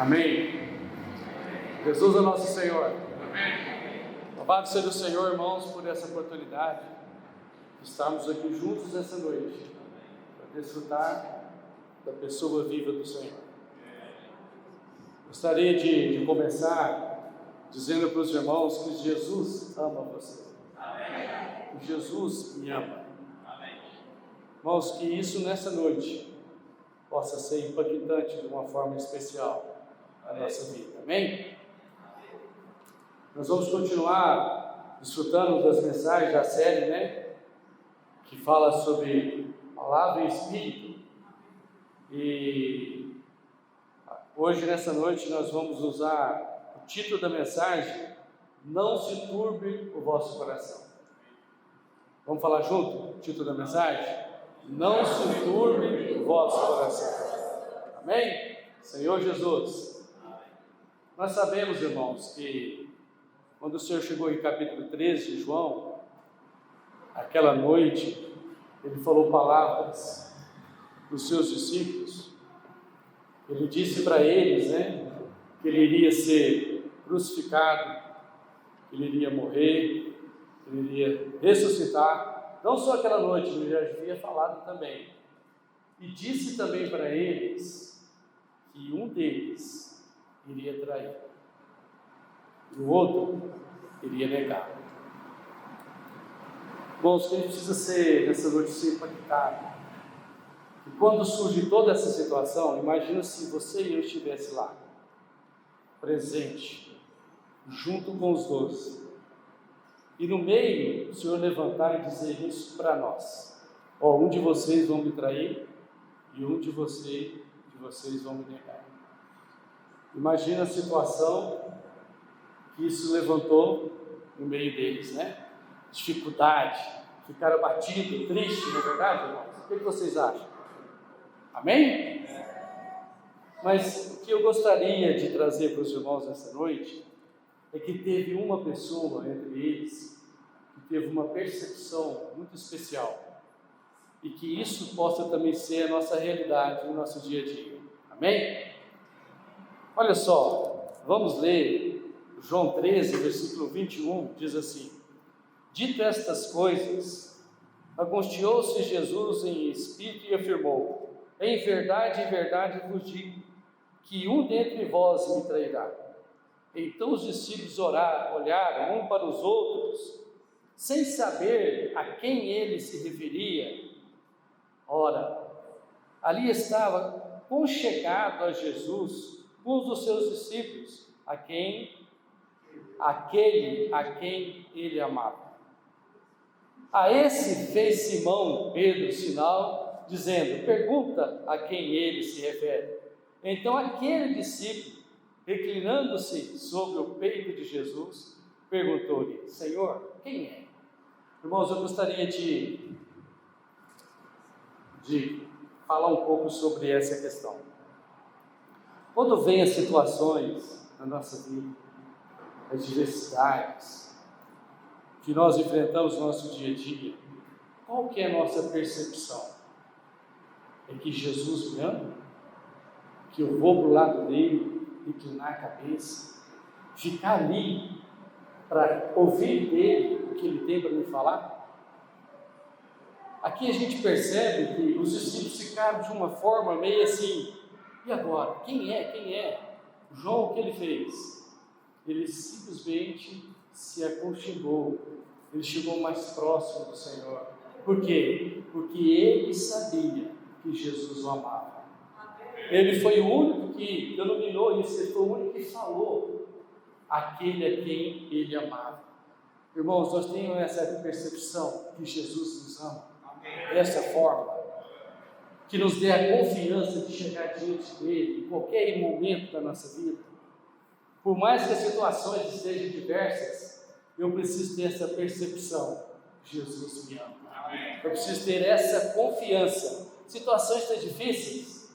Amém. Jesus é nosso Senhor. Amém. Louvado seja o Senhor, irmãos, por essa oportunidade de estarmos aqui juntos essa noite para desfrutar da pessoa viva do Senhor. Gostaria de começar dizendo para os irmãos que Jesus ama você. Amém. Que Jesus me ama. Amém. Irmãos, que isso nessa noite possa ser impactante de uma forma especial na nossa vida. Amém? Nós vamos continuar desfrutando das mensagens da série, que fala sobre palavra e espírito. E hoje, nessa noite, nós vamos usar o título da mensagem: Não se turbe o vosso coração. Vamos falar junto? O título da mensagem: Não se turbe o vosso coração. Amém? Senhor Jesus, nós sabemos, irmãos, que quando o Senhor chegou em capítulo 13 de João, aquela noite, Ele falou palavras para os seus discípulos. Ele disse para eles, que Ele iria ser crucificado, que Ele iria morrer, que Ele iria ressuscitar. Não só aquela noite, Ele já havia falado também. E disse também para eles que um deles iria trair, e o outro iria negar. Bom, a gente precisa ser, nessa noite, ser impactado. E quando surge toda essa situação, imagina se você e eu estivesse lá, presente, junto com os 12, e no meio o Senhor levantar e dizer isso para nós: um de vocês vão me trair e um de vocês vão me negar. Imagina a situação que isso levantou no meio deles, Dificuldade, ficaram abatidos, tristes, não é verdade, irmãos? O que vocês acham? Amém? Mas o que eu gostaria de trazer para os irmãos nessa noite é que teve uma pessoa entre eles que teve uma percepção muito especial, e que isso possa também ser a nossa realidade no nosso dia a dia. Amém? Olha só, vamos ler João 13, versículo 21, diz assim: Dito estas coisas, angustiou-se Jesus em espírito e afirmou: Em verdade vos digo, que um dentre vós me trairá. Então os discípulos olharam um para os outros, sem saber a quem ele se referia. Ora, ali estava conchegado a Jesus um dos seus discípulos, aquele a quem ele amava. A esse fez Simão Pedro sinal, dizendo: Pergunta a quem ele se refere. Então aquele discípulo, reclinando-se sobre o peito de Jesus, perguntou-lhe: Senhor, quem é? Irmãos, eu gostaria de falar um pouco sobre essa questão. Quando vem as situações na nossa vida, as diversidades que nós enfrentamos no nosso dia a dia, qual que é a nossa percepção? É que Jesus me ama? Que eu vou para o lado dele, inclinar a cabeça, ficar ali para ouvir dele o que ele tem para me falar? Aqui a gente percebe que os discípulos ficaram de uma forma meio assim: e agora? Quem é? João, o que ele fez? Ele simplesmente se aconchegou, ele chegou mais próximo do Senhor. Por quê? Porque ele sabia que Jesus o amava. Ele foi o único que denominou isso, ele foi o único que falou aquele a quem ele amava. Irmãos, nós temos essa percepção que Jesus nos ama, dessa forma, que nos dê a confiança de chegar diante dele em qualquer momento da nossa vida. Por mais que as situações estejam diversas, eu preciso ter essa percepção: Jesus me ama. Eu preciso ter essa confiança. Situações tão difíceis,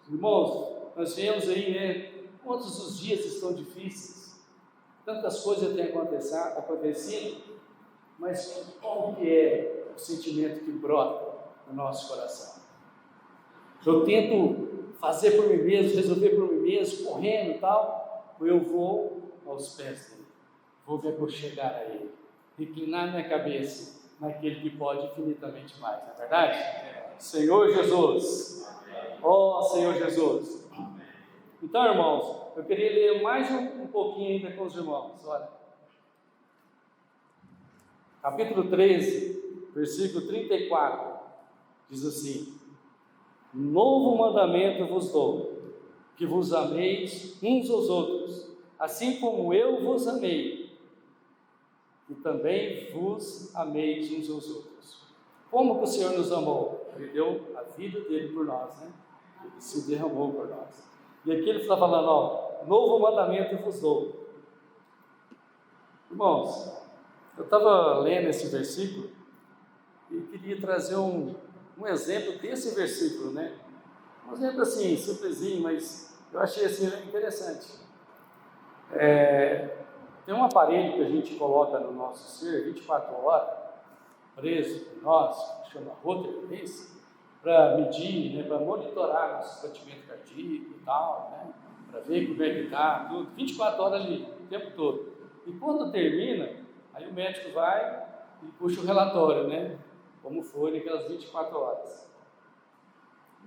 irmãos, nós vemos aí, quantos os dias estão difíceis, tantas coisas têm acontecido, mas qual que é o sentimento que brota no nosso coração? Eu tento fazer por mim mesmo, resolver por mim mesmo, correndo e tal, ou eu vou aos pés dele, vou me aconchegar a ele, reclinar minha cabeça naquele que pode infinitamente mais, não é verdade? Senhor Jesus, ó Senhor Jesus. Então, irmãos, eu queria ler mais um pouquinho ainda com os irmãos, olha. Capítulo 13, versículo 34, diz assim: novo mandamento vos dou, que vos ameis uns aos outros, assim como eu vos amei, e também vos ameis uns aos outros. Como que o Senhor nos amou? Ele deu a vida dele por nós, né? Ele se derramou por nós. E aqui ele está falando, ó, novo mandamento vos dou. Irmãos, eu estava lendo esse versículo e queria trazer um exemplo desse versículo, né? Um exemplo assim, simplesinho, mas eu achei assim interessante. Tem um aparelho que a gente coloca no nosso ser 24 horas, preso em nós, que chama Holter, para medir, né, para monitorar nosso batimento cardíaco e tal, né, para ver como é que está, tudo, 24 horas ali, o tempo todo. E quando termina, aí o médico vai e puxa o relatório, né, como foi naquelas 24 horas.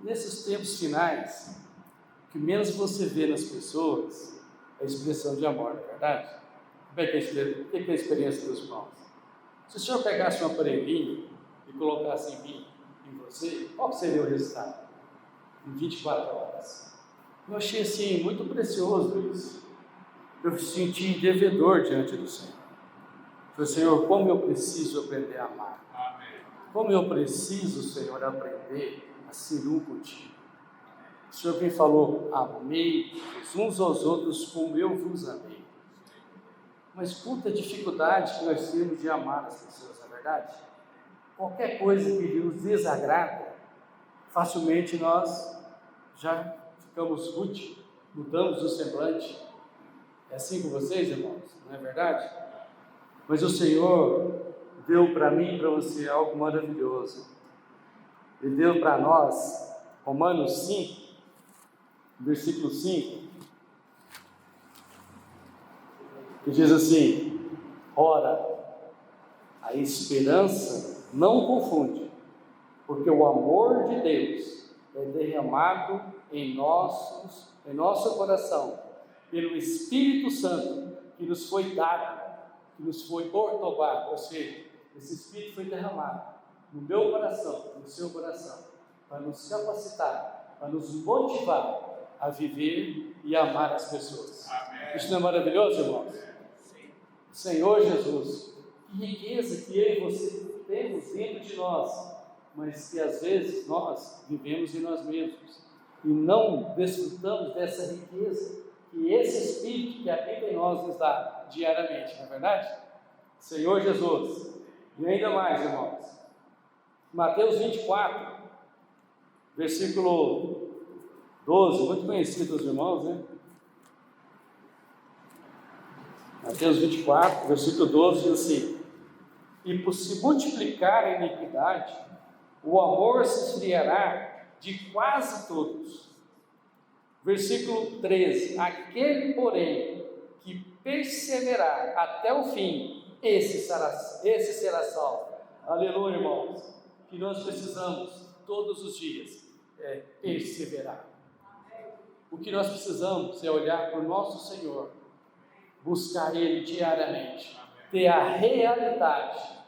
Nesses tempos finais, o que menos você vê nas pessoas é a expressão de amor, não é verdade? Como é que é a experiência dos irmãos? Se o senhor pegasse um aparelhinho e colocasse em mim, em você, qual seria o resultado? Em 24 horas. Eu achei assim, muito precioso isso. Eu me senti devedor diante do Senhor. Falei, Senhor, como eu preciso aprender a amar. Amém. Como eu preciso, Senhor, aprender a ser um contigo. O Senhor me falou, amei uns aos outros como eu vos amei. Mas quanta dificuldade que nós temos de amar as pessoas, não é verdade? Qualquer coisa que nos desagrada, facilmente nós já ficamos rude, mudamos o semblante. É assim com vocês, irmãos? Não é verdade? Mas o Senhor deu para mim e para você algo maravilhoso. Ele deu para nós, Romanos 5, versículo 5, que diz assim: ora, a esperança não confunde, porque o amor de Deus é derramado em nosso coração, pelo Espírito Santo, que nos foi dado, que nos foi outorgado, ou seja, esse Espírito foi derramado no meu coração, no seu coração, para nos capacitar, para nos motivar a viver e amar as pessoas. Amém. Isso não é maravilhoso, irmãos? Sim. Senhor Jesus, que riqueza que eu e você temos dentro de nós, mas que às vezes nós vivemos em nós mesmos e não desfrutamos dessa riqueza que esse Espírito que habita em nós nos dá diariamente, não é verdade? Senhor Jesus, e ainda mais, irmãos, Mateus 24, versículo 12, muito conhecido dos irmãos, né? Mateus 24, versículo 12, diz assim: e por se multiplicar a iniquidade, o amor se esfriará de quase todos. Versículo 13: aquele, porém, que perseverar até o fim, esse será salvo. Aleluia, irmãos, que nós precisamos todos os dias perseverar. O que nós precisamos é olhar para o nosso Senhor, buscar Ele diariamente, ter a realidade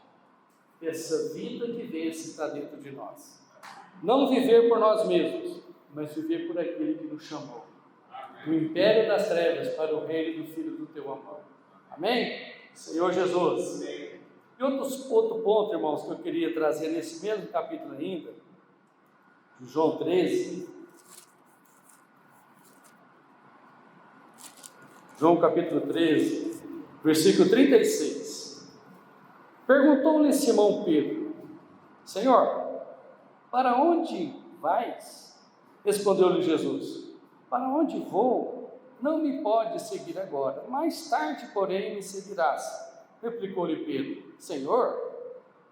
dessa vida que vence está dentro de nós. Não viver por nós mesmos, mas viver por aquele que nos chamou. Do império das trevas para o reino do Filho do teu amor. Amém? Senhor Jesus. E outro ponto, irmãos, que eu queria trazer nesse mesmo capítulo ainda, de João 13. João capítulo 13, versículo 36. Perguntou-lhe Simão Pedro: Senhor, para onde vais? Respondeu-lhe Jesus: para onde vou? Não me pode seguir agora, mais tarde, porém, me seguirás. Replicou-lhe Pedro: Senhor,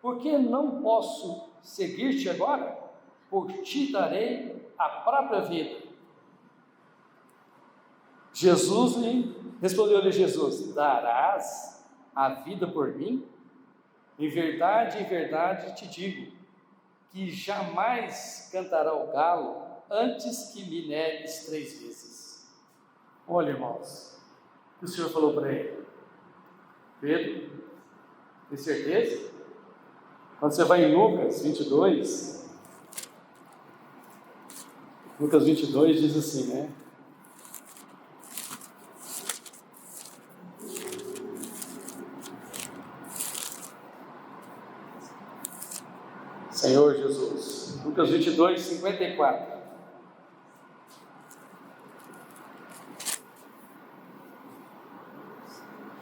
por que não posso seguir-te agora? Por ti darei a própria vida. Respondeu-lhe Jesus: darás a vida por mim? Em verdade te digo, que jamais cantará o galo antes que me negues 3 vezes. Olha, irmãos, o que o Senhor falou para ele? Pedro, tem certeza? Quando você vai em Lucas 22 diz assim, né? Senhor Jesus, Lucas 22, 54.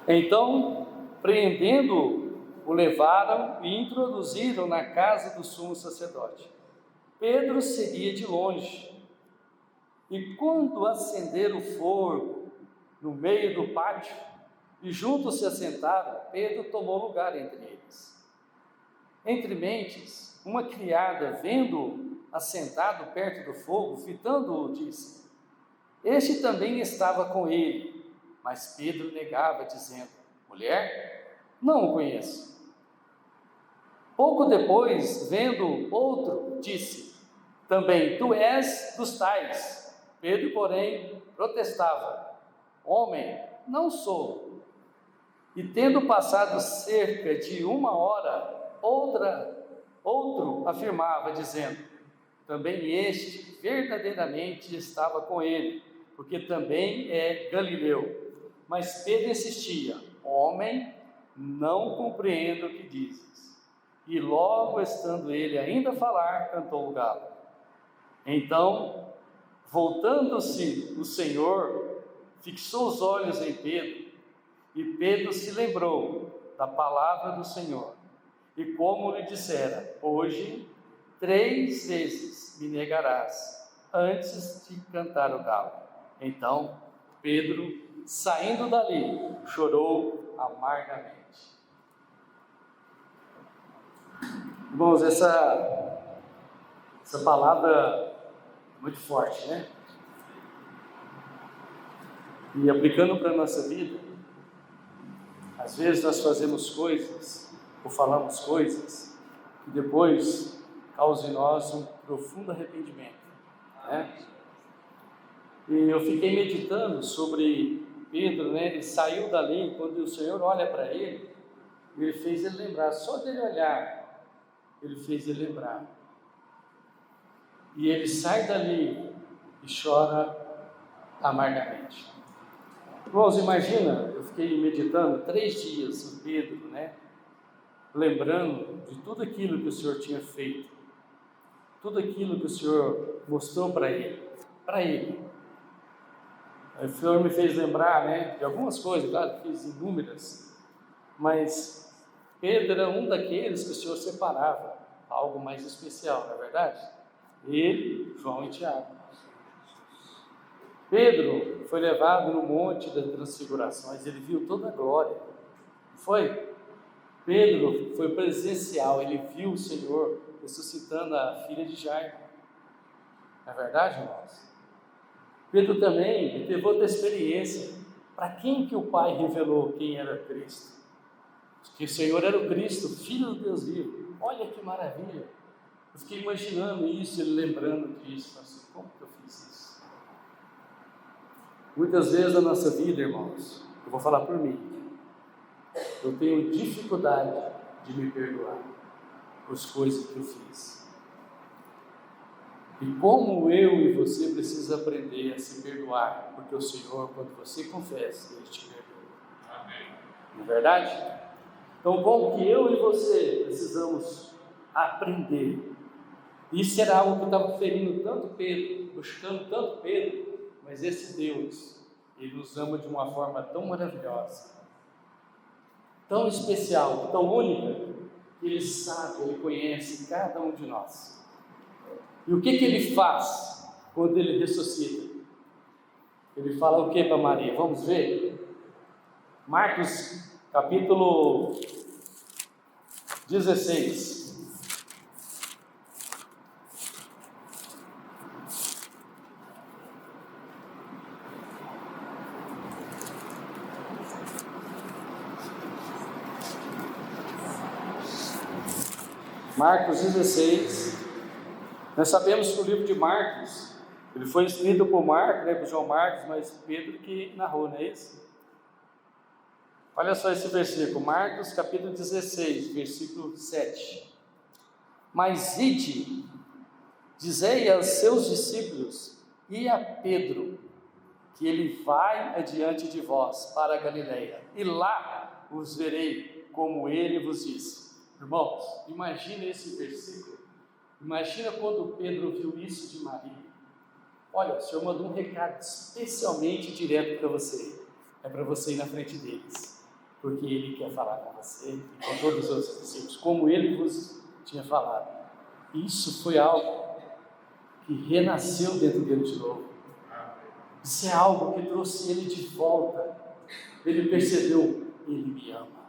Então, preendendo-o, o levaram e introduziram na casa do sumo sacerdote. Pedro seguia de longe, e quando acenderam o fogo no meio do pátio, e juntos se assentaram, Pedro tomou lugar entre eles. Entre mentes, uma criada, vendo-o assentado perto do fogo, fitando-o, disse: este também estava com ele. Mas Pedro negava, dizendo: mulher, não o conheço. Pouco depois, vendo outro, disse: também tu és dos tais. Pedro, porém, protestava: homem, não sou. E tendo passado cerca de 1 hora, outro afirmava, dizendo: também este verdadeiramente estava com ele, porque também é galileu. Mas Pedro insistia: homem, não compreendo o que dizes. E logo estando ele ainda a falar, cantou o galo. Então, voltando-se o Senhor, fixou os olhos em Pedro, e Pedro se lembrou da palavra do Senhor, e como lhe dissera: hoje 3 vezes me negarás, antes de cantar o galo. Então Pedro, saindo dali, chorou amargamente. Irmãos, essa palavra é muito forte, né? E aplicando para a nossa vida, às vezes nós fazemos coisas, ou falamos coisas, que depois causam em nós um profundo arrependimento, né? E eu fiquei meditando sobre Pedro, né? Ele saiu dali, quando o Senhor olha para ele, ele fez ele lembrar, só dele olhar, ele fez ele lembrar. E ele sai dali e chora amargamente. Irmãos, imagina, eu fiquei meditando 3 dias o Pedro, né? Lembrando de tudo aquilo que o Senhor tinha feito, tudo aquilo que o Senhor mostrou para ele. O Senhor me fez lembrar, né, de algumas coisas, claro, fiz inúmeras, mas Pedro era um daqueles que o Senhor separava, algo mais especial, não é verdade? Ele, João e Tiago. Pedro foi levado no monte das transfigurações, ele viu toda a glória, foi? Pedro foi presencial, ele viu o Senhor ressuscitando a filha de Jairo, não é verdade, irmãos? Pedro também teve outra experiência. Para quem que o Pai revelou quem era Cristo? Que o Senhor era o Cristo, Filho do Deus vivo. Olha que maravilha! Eu fiquei imaginando isso, ele lembrando disso. Assim, como que eu fiz isso? Muitas vezes na nossa vida, irmãos, eu vou falar por mim, eu tenho dificuldade de me perdoar por as coisas que eu fiz. E como eu e você precisa aprender a se perdoar, porque o Senhor, quando você confessa, Ele te perdoa. Amém. Não é verdade? Então, como que eu e você precisamos aprender? Isso era algo que estava ferindo tanto Pedro, buscando tanto Pedro, mas esse Deus, Ele nos ama de uma forma tão maravilhosa, tão especial, tão única, que Ele sabe, Ele conhece cada um de nós. E o que Ele faz quando Ele ressuscita? Ele fala o que para Maria? Vamos ver? Marcos capítulo 16. Marcos 16. Nós sabemos que o livro de Marcos, ele foi escrito por Marcos, por João Marcos, mas Pedro que narrou, não é isso? Olha só esse versículo, Marcos capítulo 16, versículo 7. Mas ide, dizei aos seus discípulos e a Pedro, que ele vai adiante de vós para a Galileia, e lá os verei, como ele vos disse. Irmãos, imagina esse versículo, imagina quando Pedro viu isso de Maria. Olha, o Senhor mandou um recado especialmente direto para você, é para você ir na frente deles, porque Ele quer falar com você e com todos os outros discípulos, como Ele vos tinha falado. Isso foi algo que renasceu dentro dele de novo. Isso é algo que trouxe ele de volta. Ele percebeu, Ele me ama,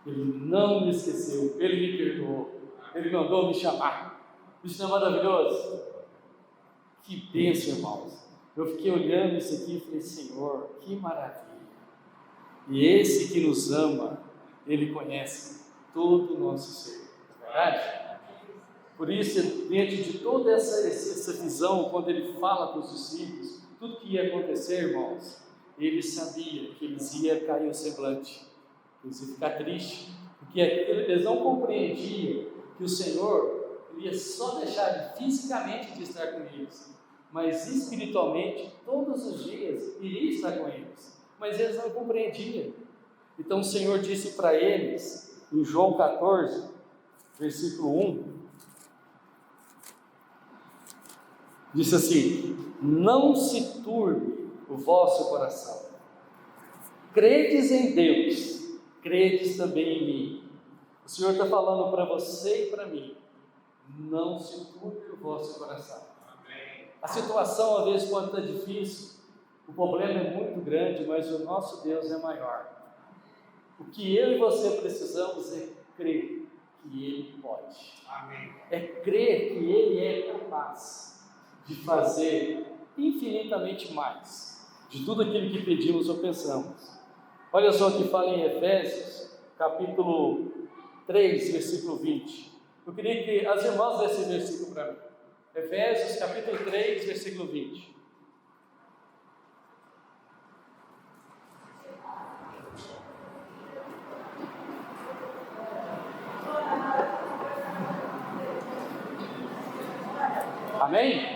Ele não me esqueceu, Ele me perdoou, Ele mandou me chamar. Isso não é maravilhoso? Que bênção, irmãos. Eu fiquei olhando isso aqui e falei, Senhor, que maravilha. E esse que nos ama, Ele conhece todo o nosso ser, não é verdade? Por isso, dentro de toda essa visão, quando Ele fala com os discípulos, tudo que ia acontecer, irmãos, Ele sabia que eles iam cair o semblante, que eles iam ficar tristes, porque eles não compreendiam que o Senhor ia só deixar fisicamente de estar com eles, mas espiritualmente, todos os dias, iria estar com eles. Mas eles não compreendiam. Então o Senhor disse para eles, em João 14, versículo 1, disse assim: não se turbe o vosso coração, credes em Deus, credes também em mim. O Senhor está falando para você e para mim, não se turbe o vosso coração. Amém. A situação às vezes pode estar difícil, o problema é muito grande, mas o nosso Deus é maior. O que eu e você precisamos é crer que Ele pode. Amém. É crer que Ele é capaz de fazer infinitamente mais de tudo aquilo que pedimos ou pensamos. Olha só o que fala em Efésios, capítulo 3, versículo 20. Eu queria que as irmãs lessem esse versículo para mim. Efésios, capítulo 3, versículo 20. Amém?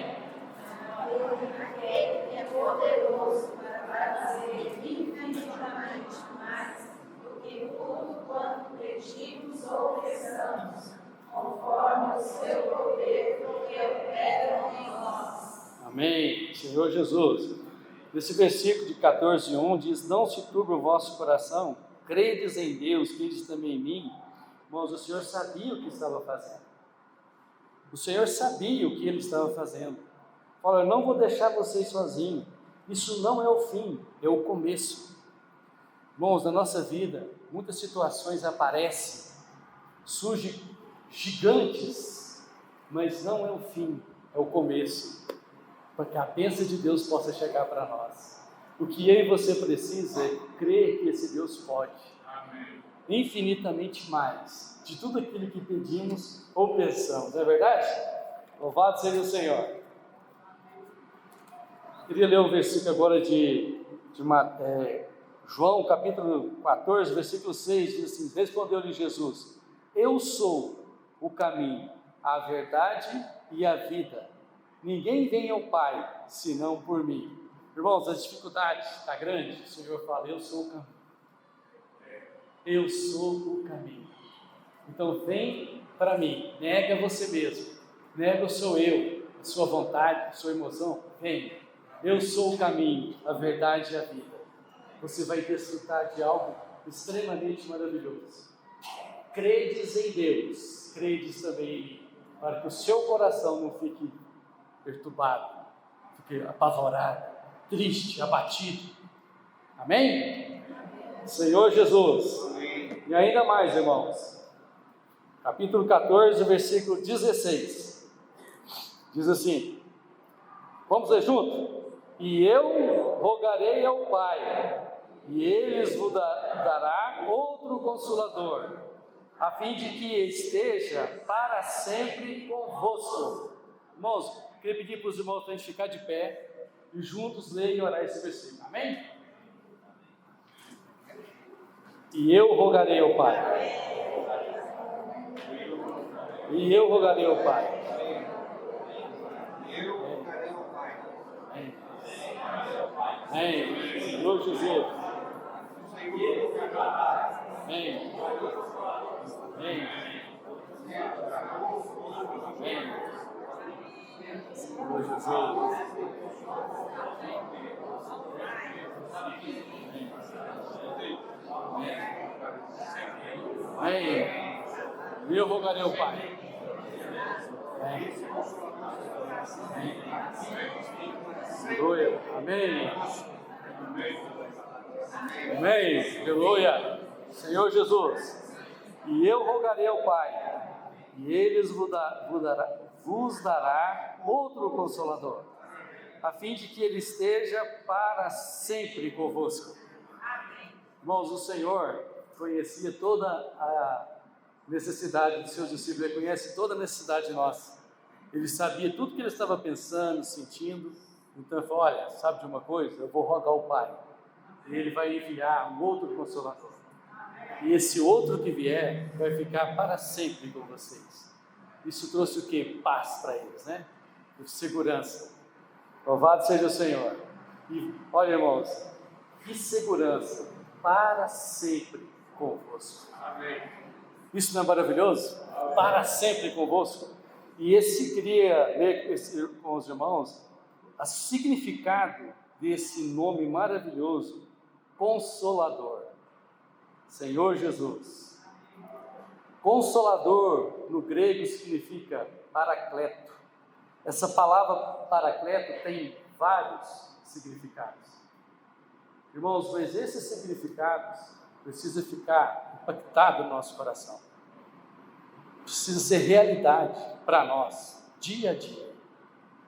Ele é poderoso para fazer infinitamente mais do que tudo quanto pedimos ou pensamos, conforme o seu poder que opera em nós. Amém. Senhor Jesus. Nesse versículo de 14:1 diz: não se turbe o vosso coração, credes em Deus, credes também em mim. Irmãos, o Senhor sabia o que estava fazendo. O Senhor sabia o que Ele estava fazendo. Fala, eu não vou deixar vocês sozinhos. Isso não é o fim, é o começo. Irmãos, na nossa vida, muitas situações aparecem, surgem gigantes, mas não é o fim, é o começo, para que a bênção de Deus possa chegar para nós. O que eu e você precisa é crer que esse Deus pode. Amém. Infinitamente mais de tudo aquilo que pedimos ou pensamos, não é verdade? Louvado seja o Senhor. Queria ler o versículo agora de João, capítulo 14, versículo 6, diz assim: respondeu-lhe Jesus: eu sou o caminho, a verdade e a vida. Ninguém vem ao Pai, senão por mim. Irmãos, a dificuldade está grande. O Senhor fala, eu sou o caminho. Eu sou o caminho. Então vem para mim, nega você mesmo, nega o seu eu, a sua vontade, a sua emoção, vem. Eu sou o caminho, a verdade e a vida. Você vai desfrutar de algo extremamente maravilhoso. Credes em Deus, credes também em mim, para que o seu coração não fique perturbado, fique apavorado, triste, abatido. Amém? Senhor Jesus. Amém. E ainda mais, irmãos. Capítulo 14, versículo 16. Diz assim, vamos ler junto? E eu rogarei ao Pai, e Ele vos dará outro Consolador, a fim de que esteja para sempre convosco. Irmãos, queria pedir para os irmãos para a gente ficar de pé e juntos ler e orar esse versículo. Amém? E eu rogarei ao Pai. E eu rogarei ao Pai. Amém. Senhor Jesus. Amém. Amém. Amém. Senhor Jesus. Amém. E eu rogarei ao Pai. Amém. Aleluia. Amém. Amém. Aleluia. Senhor Jesus. E eu rogarei ao Pai, e Ele vos dará outro Consolador, a fim de que Ele esteja para sempre convosco. Irmãos, o Senhor conhecia toda a necessidade dos seus discípulos, Ele conhece toda a necessidade nossa. Ele sabia tudo que ele estava pensando, sentindo. Então ele falou: olha, sabe de uma coisa? Eu vou rogar ao Pai, e Ele vai enviar um outro Consolador. E esse outro que vier vai ficar para sempre com vocês. Isso trouxe o quê? Paz para eles, né? Segurança. Louvado seja o Senhor. E olha, irmãos, que segurança para sempre convosco. Amém. Isso não é maravilhoso? Para sempre convosco. E esse queria ler com os irmãos o significado desse nome maravilhoso, Consolador. Senhor Jesus. Consolador no grego significa paracleto. Essa palavra paracleto tem vários significados. Irmãos, mas esses significados precisam ficar impactados no nosso coração. Precisa ser realidade para nós, dia a dia,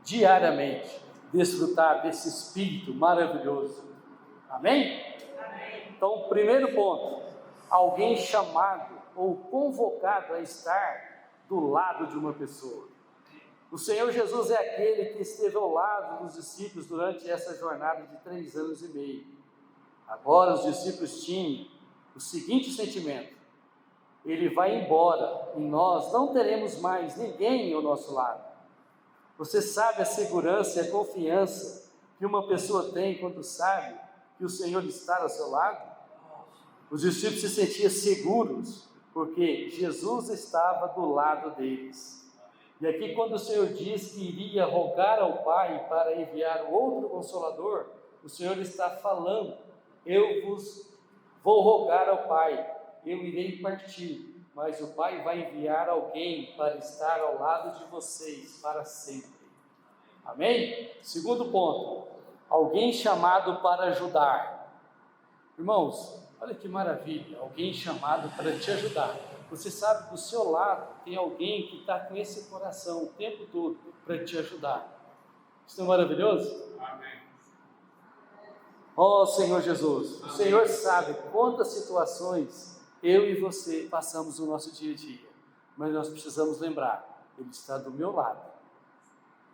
diariamente, desfrutar desse Espírito maravilhoso. Amém? Amém. Então, primeiro ponto, alguém chamado ou convocado a estar do lado de uma pessoa. O Senhor Jesus é aquele que esteve ao lado dos discípulos durante essa jornada de 3 anos e meio. Agora os discípulos tinham o seguinte sentimento: Ele vai embora e nós não teremos mais ninguém ao nosso lado. Você sabe a segurança e a confiança que uma pessoa tem quando sabe que o Senhor está ao seu lado? Os discípulos se sentiam seguros porque Jesus estava do lado deles. E aqui, quando o Senhor diz que iria rogar ao Pai para enviar outro Consolador, o Senhor está falando: eu vos vou rogar ao Pai, eu irei partir, mas o Pai vai enviar alguém para estar ao lado de vocês para sempre. Amém? Segundo ponto, alguém chamado para ajudar. Irmãos, olha que maravilha, alguém chamado para te ajudar. Você sabe que do seu lado tem alguém que está com esse coração o tempo todo para te ajudar. Isso não é maravilhoso? Amém. Oh Senhor Jesus, o Senhor sabe quantas situações eu e você passamos no nosso dia a dia, mas nós precisamos lembrar, Ele está do meu lado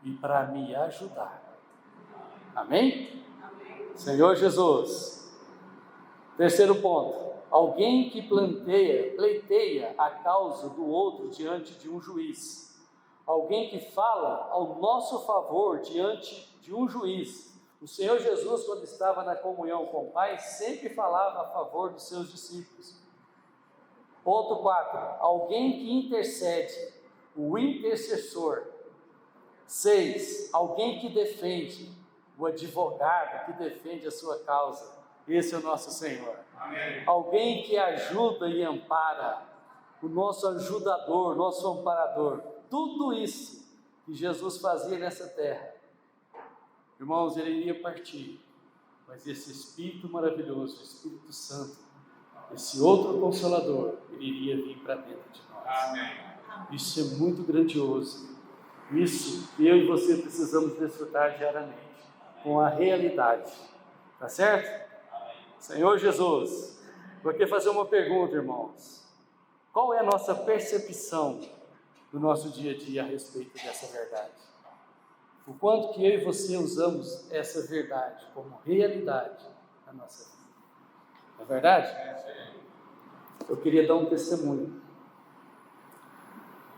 e para me ajudar. Amém? Amém. Senhor Jesus. Terceiro ponto, alguém que pleiteia a causa do outro diante de um juiz. Alguém que fala ao nosso favor diante de um juiz. O Senhor Jesus, quando estava na comunhão com o Pai, sempre falava a favor dos seus discípulos. Ponto 4, alguém que intercede, o intercessor. 6, alguém que defende, o advogado que defende a sua causa. Esse é o nosso Senhor. Amém. Alguém que ajuda e ampara, o nosso ajudador, nosso amparador. Tudo isso que Jesus fazia nessa terra. Irmãos, Ele iria partir, mas esse Espírito maravilhoso, o Espírito Santo, esse outro Consolador, Ele iria vir para dentro de nós. Amém. Isso é muito grandioso. Isso eu e você precisamos desfrutar diariamente, com a realidade. Tá certo? Senhor Jesus, vou aqui fazer uma pergunta, irmãos. Qual é a nossa percepção do nosso dia a dia a respeito dessa verdade? O quanto que eu e você usamos essa verdade como realidade na nossa vida. Não é verdade? Eu queria dar um testemunho.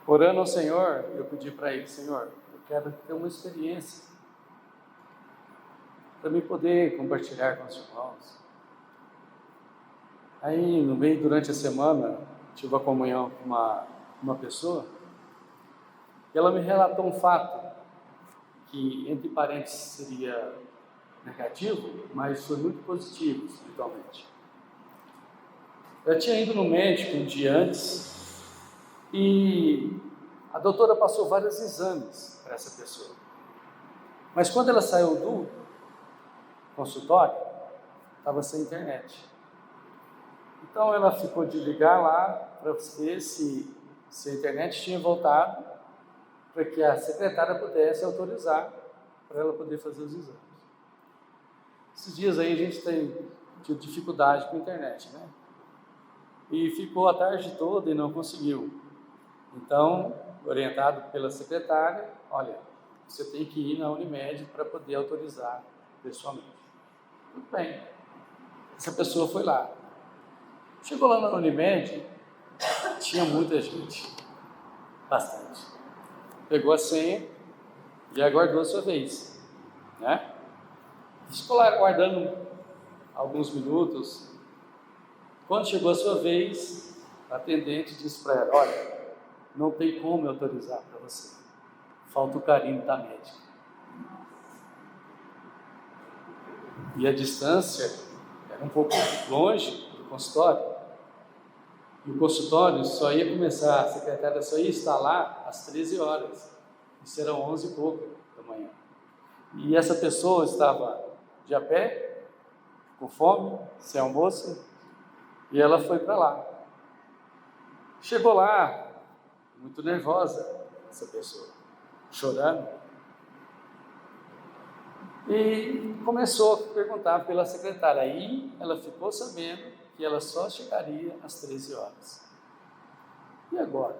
Orando ao Senhor, eu pedi para Ele: Senhor, eu quero ter uma experiência para me poder compartilhar com os irmãos. Aí, no meio, durante a semana, tive a comunhão com uma pessoa, e ela me relatou um fato, que entre parênteses seria negativo, mas foi muito positivo espiritualmente. Eu tinha ido no médico um dia antes, e a doutora passou vários exames para essa pessoa. Mas quando ela saiu do consultório, estava sem internet. Então ela ficou de ligar lá para ver se a internet tinha voltado, para que a secretária pudesse autorizar para ela poder fazer os exames. Esses dias aí a gente tem tido dificuldade com a internet, né? E ficou a tarde toda e não conseguiu. Então, orientado pela secretária, olha, você tem que ir na Unimed para poder autorizar pessoalmente. Tudo bem. Essa pessoa foi lá. Chegou lá na Unimed, tinha muita gente, bastante. Pegou a senha e aguardou a sua vez, né? Ficou lá aguardando alguns minutos. Quando chegou a sua vez, a atendente disse para ela: olha, não tem como eu autorizar para você, falta o carimbo da médica. E a distância era um pouco longe do consultório. E o consultório só ia começar, a secretária só ia estar lá às 13 horas. Isso era 11 e pouco da manhã. E essa pessoa estava de a pé, com fome, sem almoço, e ela foi para lá. Chegou lá, muito nervosa, essa pessoa, chorando. E começou a perguntar pela secretária. Aí ela ficou sabendo que ela só chegaria às 13 horas. E agora?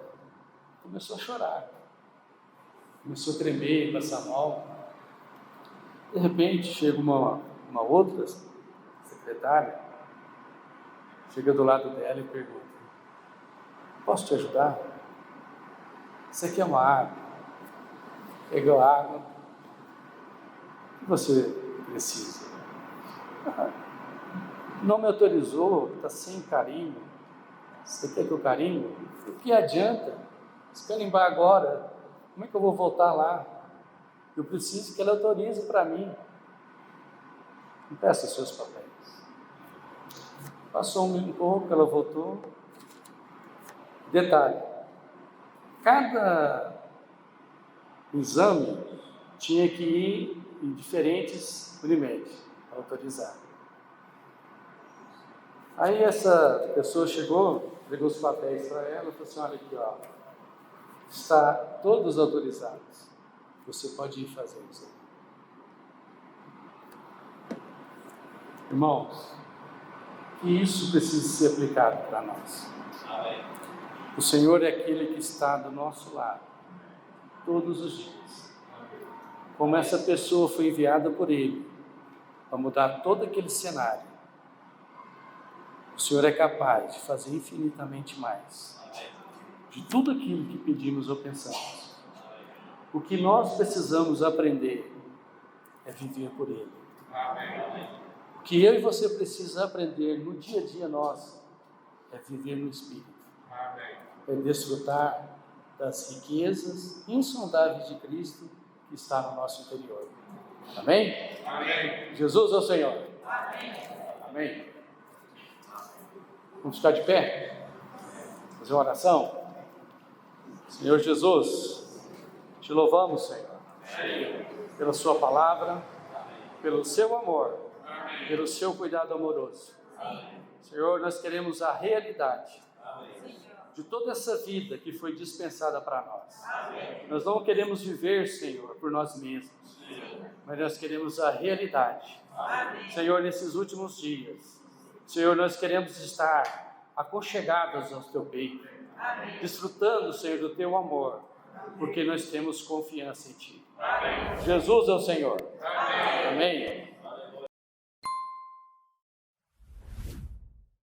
Começou a chorar. Começou a tremer, passar mal. De repente chega uma outra secretária, chega do lado dela e pergunta: posso te ajudar? Você quer uma água? Pegou a água. O que você precisa? Não me autorizou, está sem carimbo. Você quer que eu carimbo? O que adianta? Se carimbar agora, como é que eu vou voltar lá? Eu preciso que ela autorize para mim. Me peça os seus papéis. Passou um pouco, ela voltou. Detalhe: cada exame tinha que ir em diferentes Unimed para autorizar. Aí essa pessoa chegou, pegou os papéis para ela e falou assim: olha aqui, ó, está todos autorizados. Você pode ir fazer isso. Irmãos, que isso precisa ser aplicado para nós. Amém. O Senhor é aquele que está do nosso lado todos os dias. Como essa pessoa foi enviada por Ele para mudar todo aquele cenário, o Senhor é capaz de fazer infinitamente mais de tudo aquilo que pedimos ou pensamos. O que nós precisamos aprender é viver por Ele. O que eu e você precisa aprender no dia a dia nosso é viver no Espírito. É desfrutar das riquezas insondáveis de Cristo que está no nosso interior. Amém? Amém. Jesus é o Senhor. Amém. Amém. Vamos ficar de pé? Fazer uma oração? Senhor Jesus, te louvamos, Senhor, pela sua palavra, pelo seu amor, pelo seu cuidado amoroso. Senhor, nós queremos a realidade de toda essa vida que foi dispensada para nós. Nós não queremos viver, Senhor, por nós mesmos, mas nós queremos a realidade. Senhor, nesses últimos dias, Senhor, nós queremos estar aconchegados ao teu peito. Amém. desfrutando, Senhor, do Teu amor, porque nós temos confiança em Ti. Jesus é o Senhor. Amém.